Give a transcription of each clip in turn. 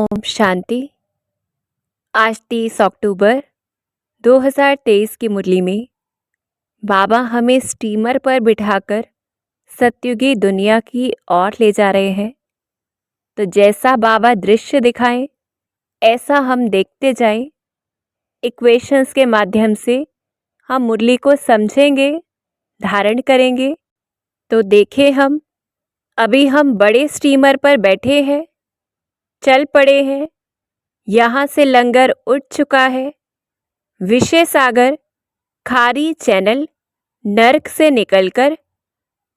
ओम शांति। आज 30 अक्टूबर 2023 की मुरली में बाबा हमें स्टीमर पर बिठाकर सत्युगी दुनिया की ओर ले जा रहे हैं। तो जैसा बाबा दृश्य दिखाएं ऐसा हम देखते जाएं। इक्वेशंस के माध्यम से हम मुरली को समझेंगे, धारण करेंगे। तो देखें, अभी हम बड़े स्टीमर पर बैठे हैं, चल पड़े हैं। यहाँ से लंगर उठ चुका है। विषय सागर, खारी चैनल, नर्क से निकलकर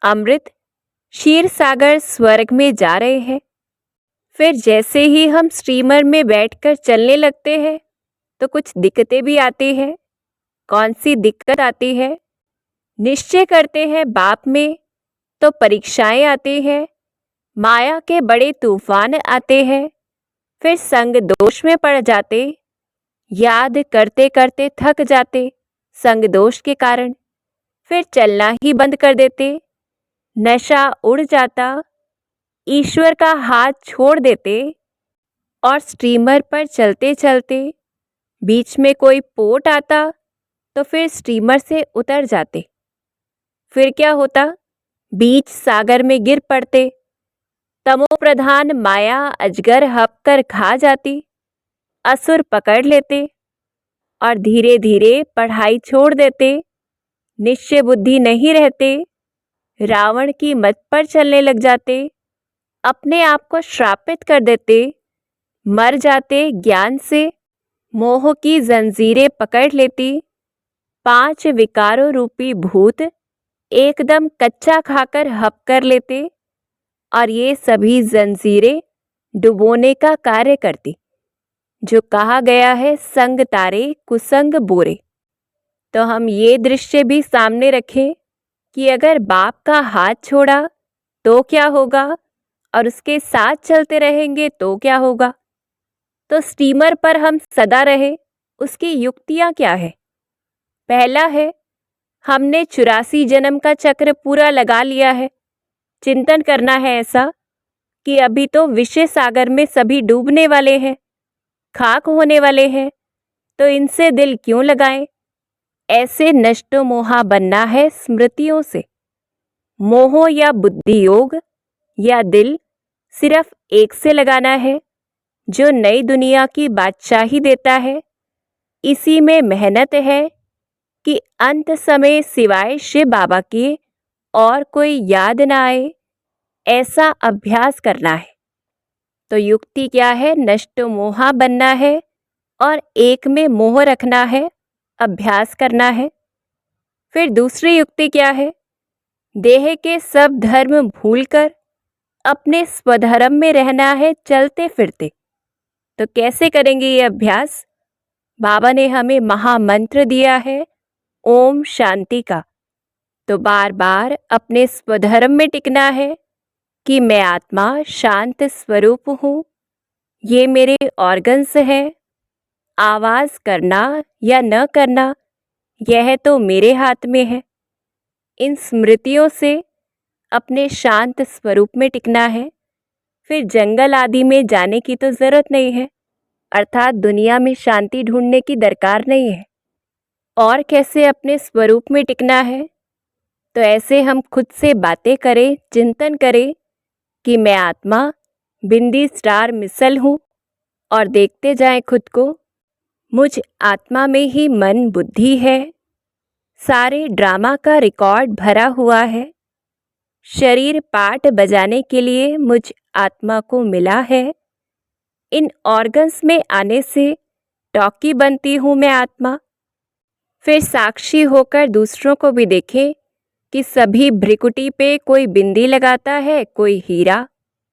अमृत क्षीर सागर स्वर्ग में जा रहे हैं। फिर जैसे ही हम स्टीमर में बैठकर चलने लगते हैं तो कुछ दिक्कतें भी आती हैं। कौन सी दिक्कत आती है? निश्चय करते हैं बाप में तो परीक्षाएं आती हैं, माया के बड़े तूफान आते हैं। फिर संग दोष में पड़ जाते, याद करते करते थक जाते संग दोष के कारण। फिर चलना ही बंद कर देते, नशा उड़ जाता, ईश्वर का हाथ छोड़ देते और स्टीमर पर चलते चलते बीच में कोई पोर्ट आता तो फिर स्टीमर से उतर जाते। फिर क्या होता? बीच सागर में गिर पड़ते। तमो प्रधान माया अजगर हपकर खा जाती, असुर पकड़ लेते और धीरे धीरे पढ़ाई छोड़ देते। निश्चय बुद्धि नहीं रहते, रावण की मत पर चलने लग जाते, अपने आप को श्रापित कर देते, मर जाते ज्ञान से। मोह की जंजीरें पकड़ लेती, 5 विकारों रूपी भूत एकदम कच्चा खाकर हप कर लेते और ये सभी जंजीरें डुबोने का कार्य करती। जो कहा गया है, संग तारे कुसंग बोरे। तो हम ये दृश्य भी सामने रखें कि अगर बाप का हाथ छोड़ा तो क्या होगा और उसके साथ चलते रहेंगे तो क्या होगा। तो स्टीमर पर हम सदा रहे, उसकी युक्तियां क्या है? पहला है, हमने 84 जन्म का चक्र पूरा लगा लिया है। चिंतन करना है ऐसा कि अभी तो विषय सागर में सभी डूबने वाले हैं, खाक होने वाले हैं, तो इनसे दिल क्यों लगाएं? ऐसे नष्टो मोहा बनना है स्मृतियों से। मोह या बुद्धि योग या दिल सिर्फ एक से लगाना है, जो नई दुनिया की बादशाही देता है। इसी में मेहनत है कि अंत समय सिवाय शिव बाबा के और कोई याद ना आए, ऐसा अभ्यास करना है। तो युक्ति क्या है? नष्टो मोहा बनना है और एक में मोह रखना है, अभ्यास करना है। फिर दूसरी युक्ति क्या है? देह के सब धर्म भूलकर अपने स्वधर्म में रहना है, चलते फिरते। तो कैसे करेंगे ये अभ्यास? बाबा ने हमें महामंत्र दिया है, ओम शांति का। तो बार बार अपने स्वधर्म में टिकना है कि मैं आत्मा शांत स्वरूप हूँ। ये मेरे ऑर्गन्स हैं। आवाज़ करना या न करना यह तो मेरे हाथ में है। इन स्मृतियों से अपने शांत स्वरूप में टिकना है। फिर जंगल आदि में जाने की तो ज़रूरत नहीं है, अर्थात दुनिया में शांति ढूंढने की दरकार नहीं है। और कैसे अपने स्वरूप में टिकना है? तो ऐसे हम खुद से बातें करें, चिंतन करें कि मैं आत्मा बिंदी स्टार मिसल हूँ और देखते जाएं खुद को। मुझ आत्मा में ही मन बुद्धि है। सारे ड्रामा का रिकॉर्ड भरा हुआ है। शरीर पाठ बजाने के लिए मुझ आत्मा को मिला है। इन ऑर्गन्स में आने से टॉकी बनती हूँ मैं आत्मा। फिर साक्षी होकर दूसरों को भी देखें कि सभी भ्रिकुटी पे कोई बिंदी लगाता है, कोई हीरा,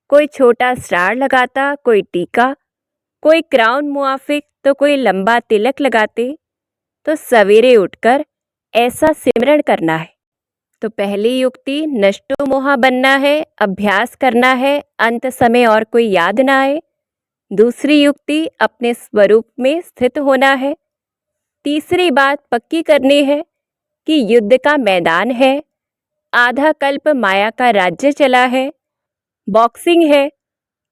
कोई छोटा स्टार लगाता, कोई टीका, कोई क्राउन मुआफिक, तो कोई लंबा तिलक लगाते। तो सवेरे उठकर ऐसा सिमरण करना है। तो पहली युक्ति नष्टो मोहा बनना है, अभ्यास करना है, अंत समय और कोई याद ना आए। दूसरी युक्ति अपने स्वरूप में स्थित होना है। तीसरी बात पक्की करनी है कि युद्ध का मैदान है, आधा कल्प माया का राज्य चला है, बॉक्सिंग है,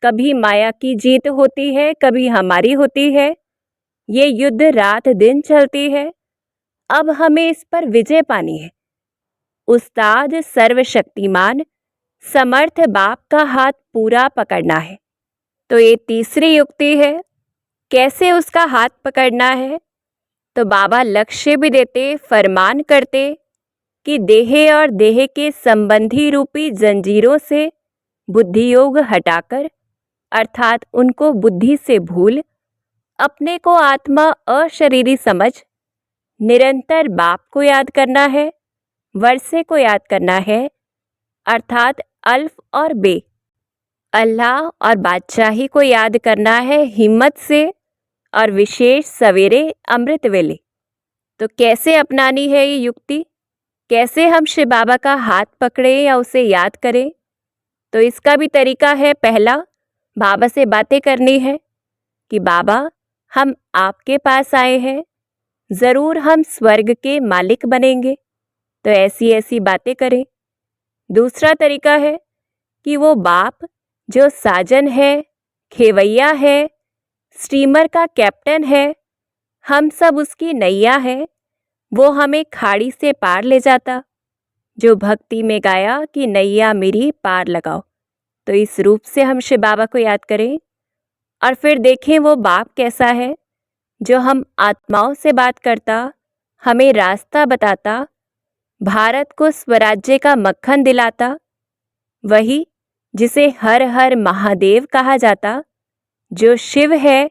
कभी माया की जीत होती है, कभी हमारी होती है। ये युद्ध रात दिन चलती है। अब हमें इस पर विजय पानी है। उस्ताद सर्वशक्तिमान समर्थ बाप का हाथ पूरा पकड़ना है। तो ये तीसरी युक्ति है। कैसे उसका हाथ पकड़ना है? तो बाबा लक्ष्य भी देते, फरमान करते कि देह और देह के संबंधी रूपी जंजीरों से बुद्धि योग हटाकर, अर्थात उनको बुद्धि से भूल, अपने को आत्मा अशरीरी समझ निरंतर बाप को याद करना है, वर्षे को याद करना है, अर्थात अल्फ और बे, अल्लाह और बादशाही को याद करना है हिम्मत से, और विशेष सवेरे अमृत वेले। तो कैसे अपनानी है ये युक्ति? कैसे हम शिव बाबा का हाथ पकड़े या उसे याद करें? तो इसका भी तरीका है। पहला, बाबा से बातें करनी है कि बाबा, हम आपके पास आए हैं, ज़रूर हम स्वर्ग के मालिक बनेंगे, तो ऐसी ऐसी बातें करें। दूसरा तरीका है कि वो बाप जो साजन है, खेवैया है, स्टीमर का कैप्टन है, हम सब उसकी नैया है, वो हमें खाड़ी से पार ले जाता। जो भक्ति में गाया कि नैया मेरी पार लगाओ, तो इस रूप से हम शिव बाबा को याद करें। और फिर देखें वो बाप कैसा है, जो हम आत्माओं से बात करता, हमें रास्ता बताता, भारत को स्वराज्य का मक्खन दिलाता, वही जिसे हर हर महादेव कहा जाता, जो शिव है,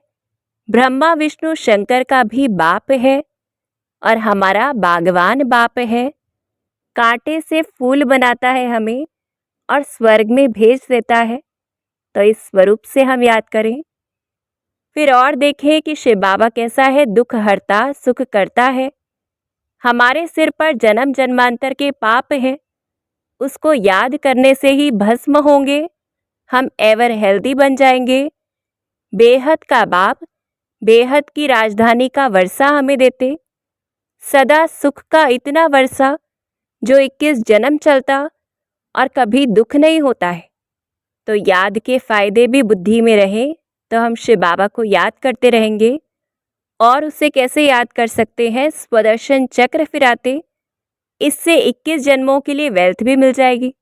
ब्रह्मा विष्णु शंकर का भी बाप है और हमारा बागवान बाप है। कांटे से फूल बनाता है हमें और स्वर्ग में भेज देता है। तो इस स्वरूप से हम याद करें। फिर और देखें कि शिव बाबा कैसा है, दुख हरता सुख करता है। हमारे सिर पर जन्म जन्मांतर के पाप हैं, उसको याद करने से ही भस्म होंगे, हम एवर हेल्दी बन जाएंगे। बेहद का बाप बेहद की राजधानी का वर्षा हमें देते, सदा सुख का इतना वर्षा जो 21 जन्म चलता और कभी दुख नहीं होता है। तो याद के फायदे भी बुद्धि में रहें तो हम शिव बाबा को याद करते रहेंगे। और उसे कैसे याद कर सकते हैं? स्वदर्शन चक्र फिराते, इससे 21 जन्मों के लिए वेल्थ भी मिल जाएगी।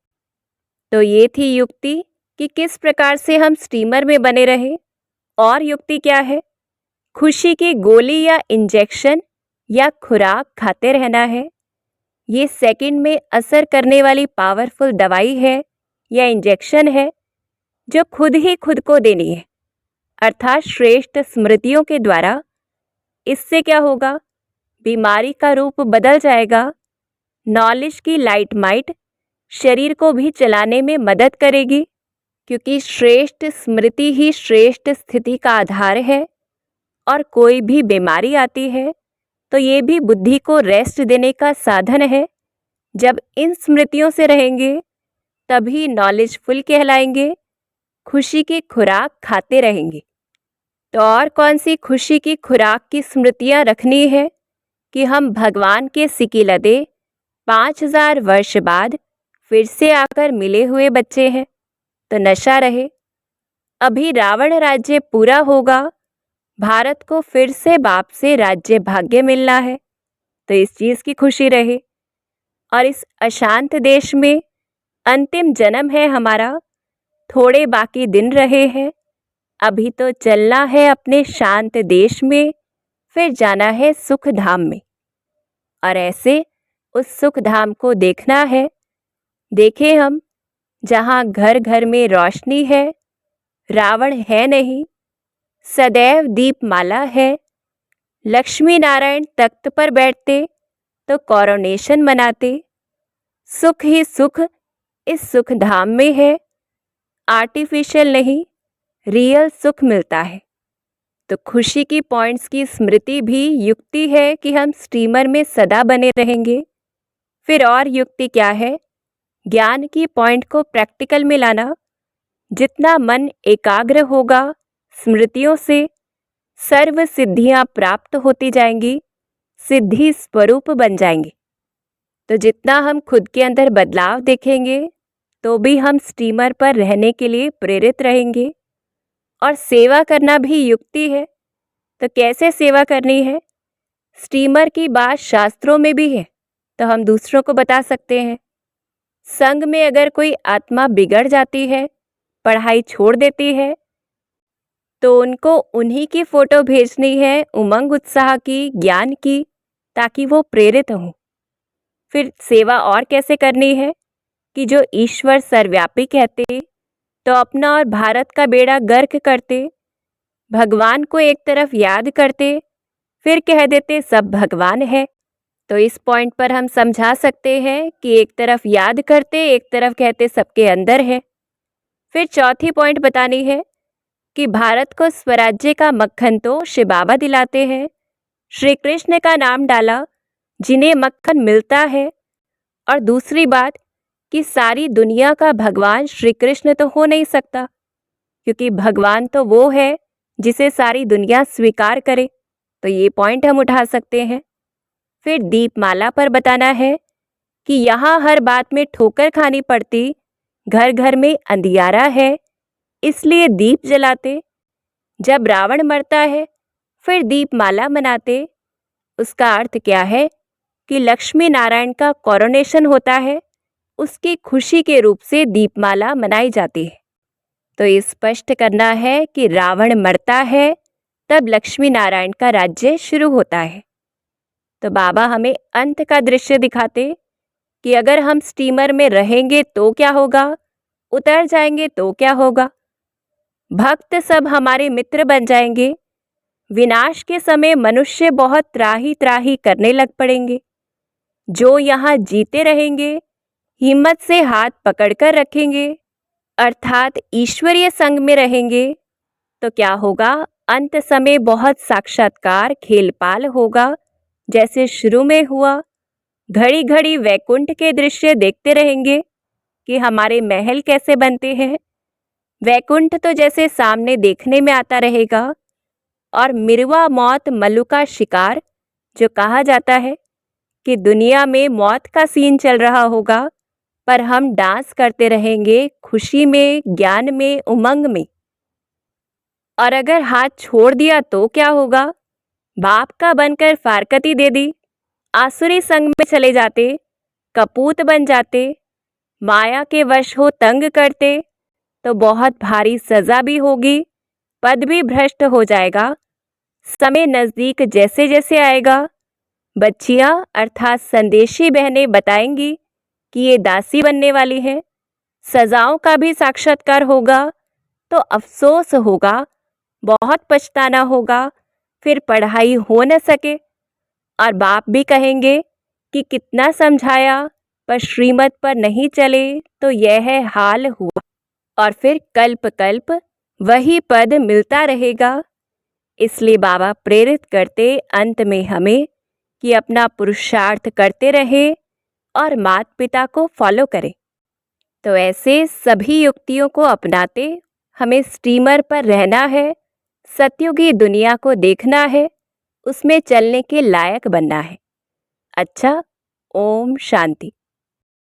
तो ये थी युक्ति कि किस प्रकार से हम स्टीमर में बने रहे। और युक्ति क्या है? खुशी की गोली या इंजेक्शन या खुराक खाते रहना है। ये सेकंड में असर करने वाली पावरफुल दवाई है या इंजेक्शन है, जो खुद ही खुद को देनी है, अर्थात श्रेष्ठ स्मृतियों के द्वारा। इससे क्या होगा? बीमारी का रूप बदल जाएगा। नॉलेज की लाइट माइट शरीर को भी चलाने में मदद करेगी, क्योंकि श्रेष्ठ स्मृति ही श्रेष्ठ स्थिति का आधार है। और कोई भी बीमारी आती है तो ये भी बुद्धि को रेस्ट देने का साधन है। जब इन स्मृतियों से रहेंगे तभी नॉलेजफुल कहलाएंगे, खुशी की खुराक खाते रहेंगे। तो और कौन सी खुशी की खुराक की स्मृतियां रखनी है? कि हम भगवान के सिकिलदे 5000 वर्ष बाद फिर से आकर मिले हुए बच्चे हैं, तो नशा रहे। अभी रावण राज्य पूरा होगा, भारत को फिर से बाप से राज्य भाग्य मिलना है, तो इस चीज़ की खुशी रहे। और इस अशांत देश में अंतिम जन्म है हमारा, थोड़े बाकी दिन रहे हैं। अभी तो चलना है अपने शांत देश में, फिर जाना है सुख धाम में। और ऐसे उस सुख धाम को देखना है। देखें हम, जहाँ घर घर में रोशनी है, रावण है नहीं, सदैव दीपमाला है, लक्ष्मी नारायण तख्त पर बैठते तो कोरोनेशन मनाते। सुख ही सुख इस सुख धाम में है, आर्टिफिशियल नहीं, रियल सुख मिलता है। तो खुशी की पॉइंट्स की स्मृति भी युक्ति है कि हम स्टीमर में सदा बने रहेंगे। फिर और युक्ति क्या है? ज्ञान की पॉइंट को प्रैक्टिकल में लाना। जितना मन एकाग्र होगा स्मृतियों से, सर्व सिद्धियां प्राप्त होती जाएंगी, सिद्धि स्वरूप बन जाएंगे। तो जितना हम खुद के अंदर बदलाव देखेंगे तो भी हम स्टीमर पर रहने के लिए प्रेरित रहेंगे। और सेवा करना भी युक्ति है। तो कैसे सेवा करनी है? स्टीमर की बात शास्त्रों में भी है, तो हम दूसरों को बता सकते हैं। संग में अगर कोई आत्मा बिगड़ जाती है, पढ़ाई छोड़ देती है, तो उनको उन्हीं की फोटो भेजनी है, उमंग उत्साह की, ज्ञान की, ताकि वो प्रेरित हों। फिर सेवा और कैसे करनी है कि जो ईश्वर सर्वव्यापी कहते, तो अपना और भारत का बेड़ा गर्क करते, भगवान को एक तरफ याद करते, फिर कह देते सब भगवान है। तो इस पॉइंट पर हम समझा सकते हैं कि एक तरफ याद करते, एक तरफ कहते सबके अंदर है। फिर चौथी पॉइंट बतानी है कि भारत को स्वराज्य का मक्खन तो शिव बाबा दिलाते हैं। श्री कृष्ण का नाम डाला, जिन्हें मक्खन मिलता है। और दूसरी बात कि सारी दुनिया का भगवान श्री कृष्ण तो हो नहीं सकता, क्योंकि भगवान तो वो है जिसे सारी दुनिया स्वीकार करे। तो ये पॉइंट हम उठा सकते हैं। फिर दीपमाला पर बताना है कि यहाँ हर बात में ठोकर खानी पड़ती, घर घर में अंधियारा है, इसलिए दीप जलाते। जब रावण मरता है, फिर दीपमाला मनाते। उसका अर्थ क्या है कि लक्ष्मी नारायण का कोरोनेशन होता है, उसकी खुशी के रूप से दीपमाला मनाई जाती है। तो ये स्पष्ट करना है कि रावण मरता है, तब लक्ष्मी नारायण का राज्य शुरू होता है। तो बाबा हमें अंत का दृश्य दिखाते कि अगर हम स्टीमर में रहेंगे तो क्या होगा, उतर जाएंगे तो क्या होगा। भक्त सब हमारे मित्र बन जाएंगे। विनाश के समय मनुष्य बहुत त्राही त्राही करने लग पड़ेंगे। जो यहाँ जीते रहेंगे, हिम्मत से हाथ पकड़कर रखेंगे, अर्थात ईश्वरीय संग में रहेंगे, तो क्या होगा, अंत समय बहुत साक्षात्कार खेलपाल होगा, जैसे शुरू में हुआ। घड़ी घड़ी वैकुंठ के दृश्य देखते रहेंगे कि हमारे महल कैसे बनते हैं। वैकुंठ तो जैसे सामने देखने में आता रहेगा। और मिर्वा मौत मल्लू का शिकार, जो कहा जाता है कि दुनिया में मौत का सीन चल रहा होगा, पर हम डांस करते रहेंगे, खुशी में, ज्ञान में, उमंग में। और अगर हाथ छोड़ दिया तो क्या होगा, बाप का बनकर फारकती दे दी, आसुरी संग में चले जाते, कपूत बन जाते, माया के वश हो तंग करते, तो बहुत भारी सजा भी होगी, पद भी भ्रष्ट हो जाएगा। समय नज़दीक जैसे जैसे आएगा, बच्चियां अर्थात संदेशी बहनें बताएंगी कि ये दासी बनने वाली है। सजाओं का भी साक्षात्कार होगा, तो अफसोस होगा, बहुत पछताना होगा, फिर पढ़ाई हो न सके। और बाप भी कहेंगे कि कितना समझाया, पर श्रीमत पर नहीं चले, तो यह हाल हुआ। और फिर कल्प कल्प वही पद मिलता रहेगा। इसलिए बाबा प्रेरित करते अंत में हमें कि अपना पुरुषार्थ करते रहे और माता पिता को फॉलो करें। तो ऐसे सभी युक्तियों को अपनाते हमें स्टीमर पर रहना है, सतयुगी दुनिया को देखना है, उसमें चलने के लायक बनना है। अच्छा, ओम शांति।